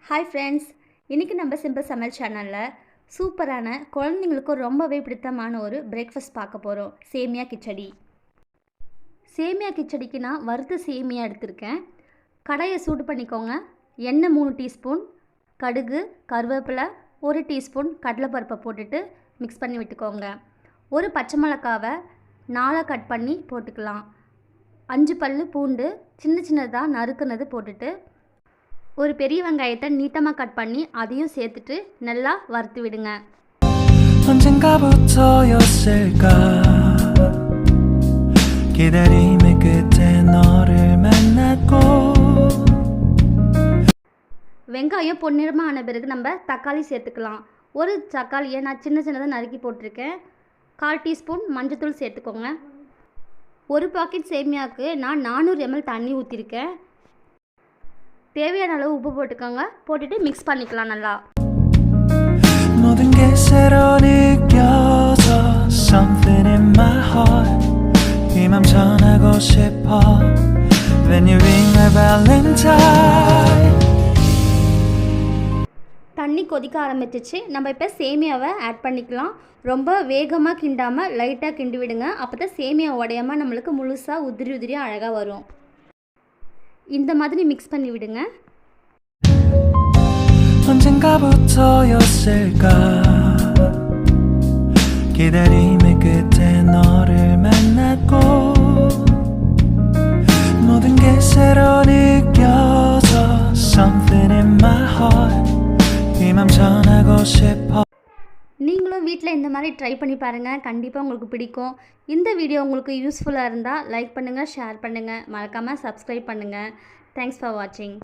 Hi friends, இன்றைக்கி நம்ம simple சமையல் சேனலில் சூப்பரான குழந்தைங்களுக்கு ரொம்பவே பிடித்தமான ஒரு பிரேக்ஃபாஸ்ட் பார்க்க போகிறோம். சேமியா கிச்சடி. சேமியா கிச்சடிக்கு நான் வறுத்த சேமியா எடுத்திருக்கேன். கடாயை சூடு பண்ணிக்கோங்க. எண்ணெய் 3 டீஸ்பூன், கடுகு, கருவேப்பிலை 1 டீஸ்பூன், கடலைப்பருப்பை போட்டுட்டு மிக்ஸ் பண்ணி விட்டுக்கோங்க. ஒரு பச்சை மிளகாவை 4 கட் பண்ணி போட்டுக்கலாம். 5 பல்லு பூண்டு சின்ன சின்னதாக நறுக்குனது போட்டுட்டு ஒரு பெரிய வெங்காயத்தை நீட்டமாக கட் பண்ணி அதையும் சேர்த்துட்டு நல்லா வறுத்து விடுங்க. 언젠가부터였을까 기다림의 끝에 너를 만났고 வெங்காயம் பொன்னிறமாக ஆன பிறகு நம்ம தக்காளி சேர்த்துக்கலாம். ஒரு தக்காளியை நான் சின்ன சின்னதாக நறுக்கி போட்டிருக்கேன். 1/4 டீஸ்பூன் மஞ்சத்தூள் சேர்த்துக்கோங்க. ஒரு பாக்கெட் சேமியாவுக்கு நான் 400 ml தண்ணி ஊற்றிருக்கேன். தேவையான அளவு உப்பு போட்டுக்கோங்க. போட்டுட்டு மிக்ஸ் பண்ணிக்கலாம் நல்லா. 모든 게 새로 느껴져 something in my heart 이 맘 전하고 싶어 when you ring my valentine. தண்ணி கொதிக்க ஆரம்பிச்சிச்சு. நம்ம இப்போ சேமியாவை ஆட் பண்ணிக்கலாம். ரொம்ப வேகமாக கிண்டாமல் லைட்டாக கிண்டி விடுங்க. அப்போ தான் சேமியா உடையாமல் நம்மளுக்கு முழுசாக உதிரி உதிரியாக அழகாக வரும். இந்த மாதிரி மிக்ஸ் பண்ணி விடுங்க. 언젠가부터였을까 기다림의 끝에 너를 만났고 모든 게 새로 느껴져 something in my heart 이 맘 전하고 싶어. நீங்களும் வீட்டில் இந்த மாதிரி ட்ரை பண்ணி பாருங்கள். கண்டிப்பாக உங்களுக்கு பிடிக்கும். இந்த வீடியோ உங்களுக்கு யூஸ்ஃபுல்லாக இருந்தால் லைக் பண்ணுங்கள், ஷேர் பண்ணுங்கள், மறக்காமல் சப்ஸ்கிரைப் பண்ணுங்கள். தேங்க்ஸ் ஃபார் வாட்சிங்.